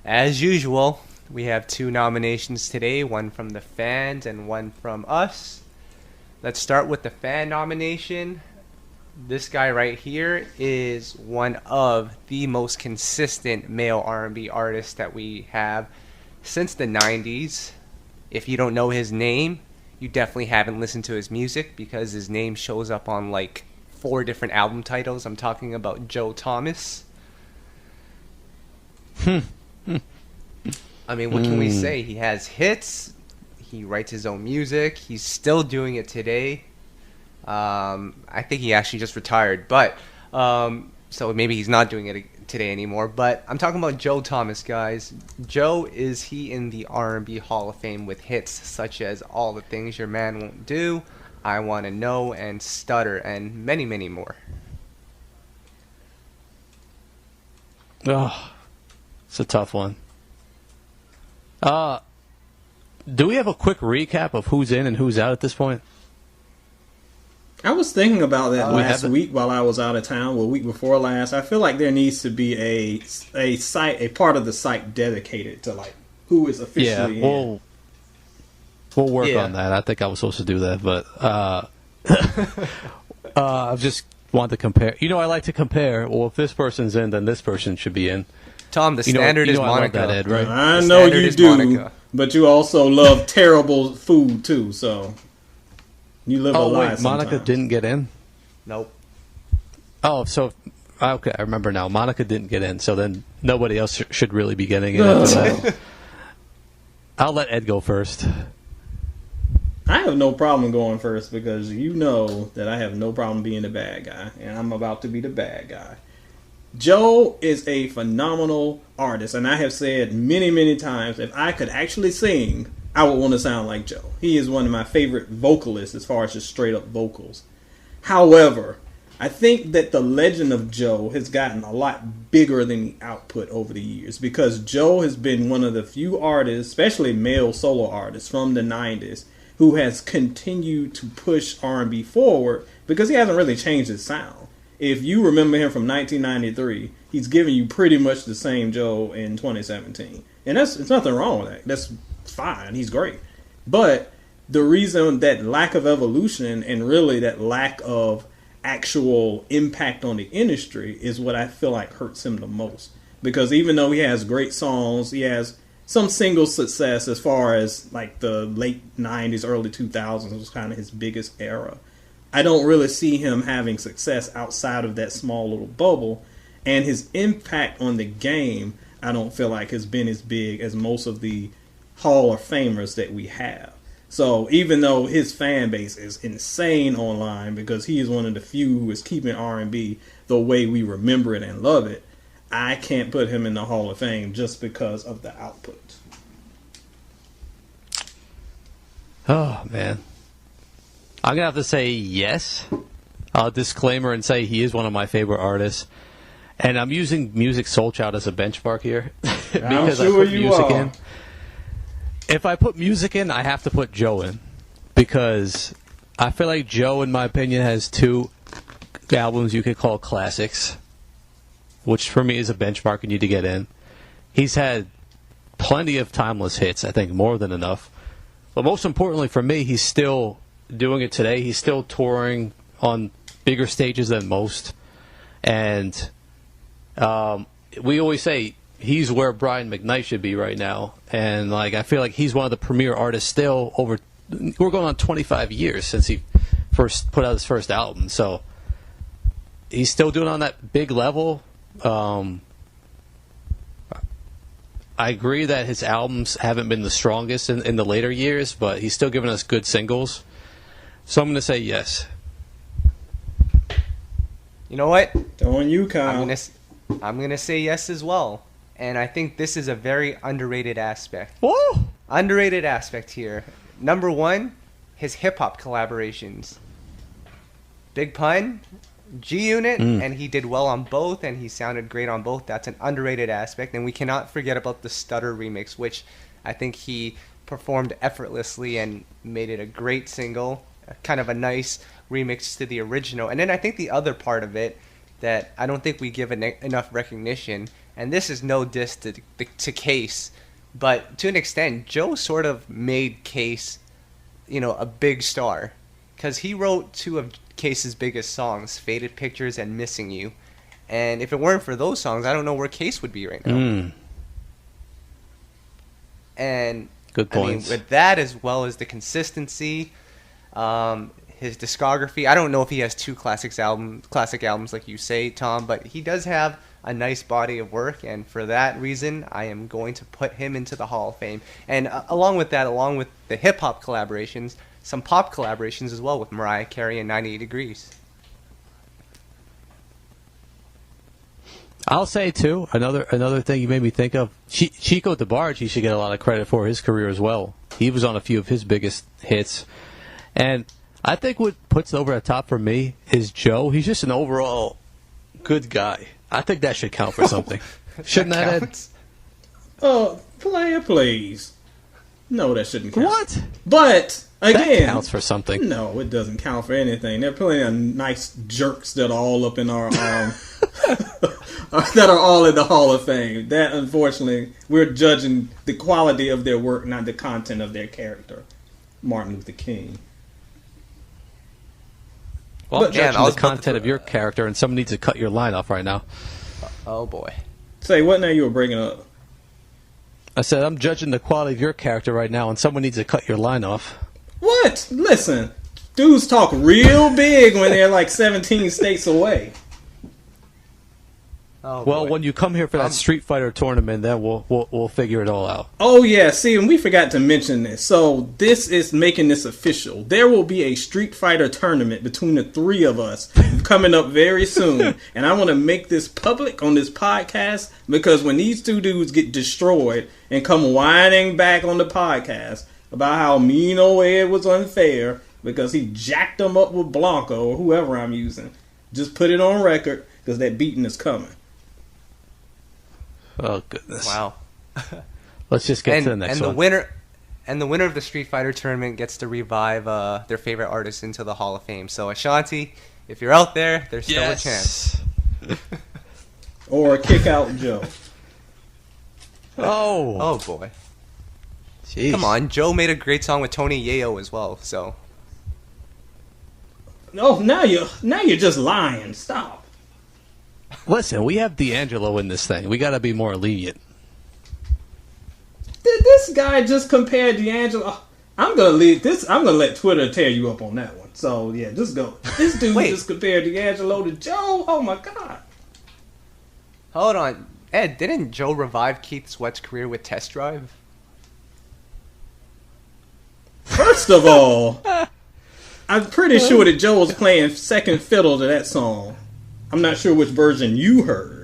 As usual, we have two nominations today, one from the fans and one from us. Let's start with the fan nomination. This guy right here is one of the most consistent male R&B artists that we have since the 90s. If you don't know his name, you definitely haven't listened to his music because his name shows up on like 4 different album titles. I'm talking about Joe Thomas. I mean, what can we say? He has hits. He writes his own music. He's still doing it today. I think he actually just retired, but so maybe he's not doing it today anymore. But I'm talking about Joe Thomas, guys. Joe, is he in the R&B Hall of Fame with hits such as All the Things Your Man Won't Do, I Want to Know, and Stutter, and many, many more? Oh, it's a tough one. Do we have a quick recap of who's in and who's out at this point? I was thinking about that last week while I was out of town, well, week before last. I feel like there needs to be a site, a part of the site dedicated to like who is officially in. We'll work on that. I think I was supposed to do that, but I just wanted to compare. You know, I like to compare. Well, if this person's in, then this person should be in. Tom, the standard is Monica. I love that, Ed, right? I know you do, Monica. But you also love terrible food too, so you live a lie sometimes. Monica didn't get in? Nope. Oh, so okay, I remember now. Monica didn't get in, so then nobody else should really be getting in after that. I'll let Ed go first. I have no problem going first because you know that I have no problem being the bad guy, and I'm about to be the bad guy. Joe is a phenomenal artist, and I have said many, many times, if I could actually sing, I would want to sound like Joe. He is one of my favorite vocalists as far as just straight up vocals. However, I think that the legend of Joe has gotten a lot bigger than the output over the years because Joe has been one of the few artists, especially male solo artists from the 90s, who has continued to push R&B forward because he hasn't really changed his sound. If you remember him from 1993, he's giving you pretty much the same Joe in 2017. And it's nothing wrong with that. That's fine. He's great. But the reason that lack of evolution and really that lack of actual impact on the industry is what I feel like hurts him the most. Because even though he has great songs, he has some single success as far as like the late 90s, early 2000s was kind of his biggest era. I don't really see him having success outside of that small little bubble. And his impact on the game, I don't feel like has been as big as most of the Hall of Famers that we have. So even though his fan base is insane online because he is one of the few who is keeping R&B the way we remember it and love it, I can't put him in the Hall of Fame just because of the output. Oh, man. I'm going to have to say yes. Disclaimer and say he is one of my favorite artists. And I'm using Music Soul Child as a benchmark here. because I'm sure I put you music are. in. If I put music in, I have to put Joe in. Because I feel like Joe, in my opinion, has 2 albums you could call classics. Which for me is a benchmark you need to get in. He's had plenty of timeless hits, I think more than enough. But most importantly for me, he's still doing it today. He's still touring on bigger stages than most. And we always say he's where Brian McKnight should be right now. And like I feel like he's one of the premier artists still over. We're going on 25 years since he first put out his first album. So he's still doing it on that big level. I agree that his albums haven't been the strongest in the later years, but he's still giving us good singles. So I'm going to say yes. You know what? On you, Kyle. I'm gonna say yes as well. And I think this is a very underrated aspect. Woo! Underrated aspect here. Number 1, his hip-hop collaborations. Big Pun, G-Unit, and he did well on both, and he sounded great on both. That's an underrated aspect. And we cannot forget about the Stutter remix, which I think he performed effortlessly and made it a great single. Kind of a nice remix to the original. And then I think the other part of it that I don't think we give enough recognition, and this is no diss to Case, but to an extent, Joe sort of made Case, a big star, because he wrote two of Case's biggest songs, Faded Pictures and Missing You. And if it weren't for those songs, I don't know where Case would be right now. And good points. With that, as well as the consistency, his discography. I don't know if he has two classic albums like you say, Tom, but he does have a nice body of work, and for that reason, I am going to put him into the Hall of Fame. And along with the hip hop collaborations, some pop collaborations as well with Mariah Carey and 98 Degrees. I'll say too, another thing you made me think of, Chico DeBarge, he should get a lot of credit for his career as well. He was on a few of his biggest hits. And I think what puts it over the top for me is Joe. He's just an overall good guy. I think that should count for something. Shouldn't that, Ed? Oh, player, please. No, that shouldn't count. What? But, again... That counts for something. No, it doesn't count for anything. There are plenty of nice jerks that are all up in our... that are all in the Hall of Fame. That, unfortunately, we're judging the quality of their work, not the content of their character. Martin Luther King. Well, I'm judging the content of your character, and someone needs to cut your line off right now. Oh, boy. Say, what now you were bringing up? I said, I'm judging the quality of your character right now, and someone needs to cut your line off. What? Listen, dudes talk real big when they're like 17 states away. Oh, well, boy. when you come here for that Street Fighter tournament, then we'll figure it all out. Oh, yeah. See, and we forgot to mention this. So this is making this official. There will be a Street Fighter tournament between the three of us coming up very soon. And I want to make this public on this podcast because when these two dudes get destroyed and come whining back on the podcast about how mean old Ed was unfair because he jacked them up with Blanco or whoever I'm using, just put it on record because that beating is coming. Oh, goodness. Wow. Let's just get to the next one. The winner of the Street Fighter tournament gets to revive their favorite artist into the Hall of Fame. So, Ashanti, if you're out there, there's still a chance. Or kick out Joe. Oh, boy. Jeez. Come on, Joe made a great song with Tony Yayo as well, so. No, now you're just lying. Stop. Listen, we have D'Angelo in this thing. We got to be more lenient. Did this guy just compare D'Angelo? I'm gonna leave this. I'm gonna let Twitter tear you up on that one. So yeah, just go. This dude just compared D'Angelo to Joe. Oh my god. Hold on, Ed. Didn't Joe revive Keith Sweat's career with Test Drive? First of all, I'm pretty sure that Joe was playing second fiddle to that song. I'm not sure which version you heard.